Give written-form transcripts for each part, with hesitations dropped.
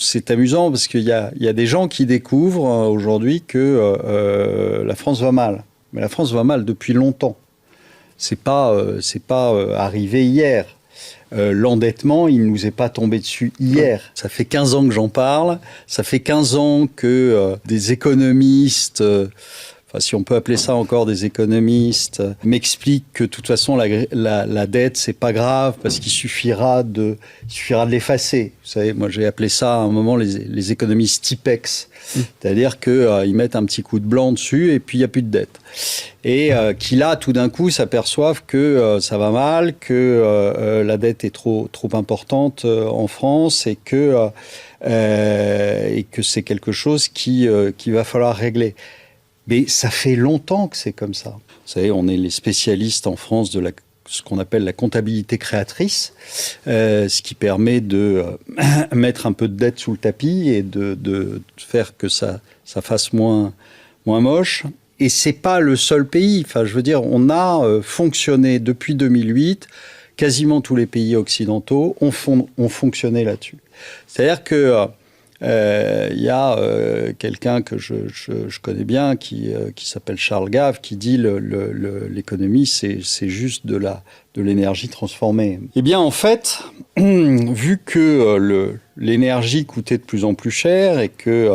C'est amusant parce qu'il y a des gens qui découvrent aujourd'hui que la France va mal. Mais la France va mal depuis longtemps. C'est pas arrivé hier. L'endettement, il ne nous est pas tombé dessus hier. Ça fait 15 ans que j'en parle. Ça fait 15 ans que des économistes... enfin, si on peut appeler ça encore des économistes, m'expliquent que de toute façon la dette c'est pas grave parce qu'il suffira de l'effacer. Vous savez, moi j'ai appelé ça à un moment les économistes Tipex, c'est-à-dire que ils mettent un petit coup de blanc dessus et puis il y a plus de dette. Et qui là tout d'un coup s'aperçoivent que ça va mal, que la dette est trop importante en France et que c'est quelque chose qui va falloir régler. Mais ça fait longtemps que c'est comme ça. Vous savez, on est les spécialistes en France de ce qu'on appelle la comptabilité créatrice, ce qui permet de mettre un peu de dette sous le tapis et de faire que ça fasse moins moche. Et c'est pas le seul pays. Enfin, je veux dire, on a fonctionné depuis 2008. Quasiment tous les pays occidentaux ont fonctionné là-dessus. C'est-à-dire que il y a quelqu'un que je connais bien qui s'appelle Charles Gave qui dit l'économie c'est juste de l'énergie transformée. Eh bien en fait, vu que l'énergie coûtait de plus en plus cher et que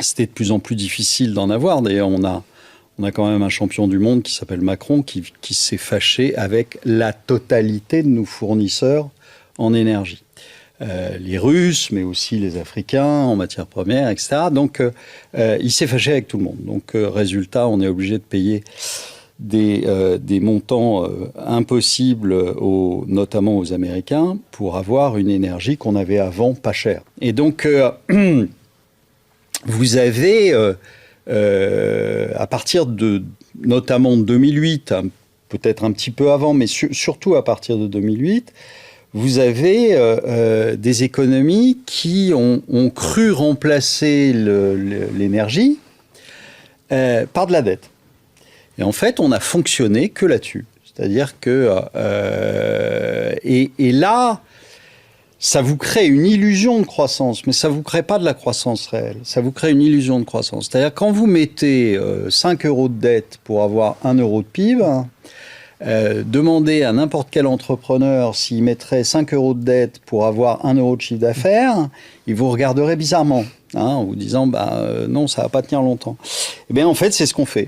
c'était de plus en plus difficile d'en avoir, d'ailleurs on a quand même un champion du monde qui s'appelle Macron qui s'est fâché avec la totalité de nos fournisseurs en énergie. Les Russes, mais aussi les Africains en matières premières, etc. Donc, il s'est fâché avec tout le monde. Donc, résultat, on est obligé de payer des montants impossibles, notamment aux Américains, pour avoir une énergie qu'on avait avant pas chère. Et donc, vous avez, à partir notamment de 2008, peut-être un petit peu avant, mais surtout à partir de 2008, vous avez des économies qui ont cru remplacer l'énergie par de la dette. Et en fait, on n'a fonctionné que là-dessus. C'est-à-dire que... et là, ça vous crée une illusion de croissance, mais ça ne vous crée pas de la croissance réelle. Ça vous crée une illusion de croissance. C'est-à-dire quand vous mettez 5 euros de dette pour avoir 1 euro de PIB... demandez à n'importe quel entrepreneur s'il mettrait 5 euros de dette pour avoir 1 euro de chiffre d'affaires, il vous regarderait bizarrement, en vous disant non, ça ne va pas tenir longtemps. Eh bien, en fait, c'est ce qu'on fait.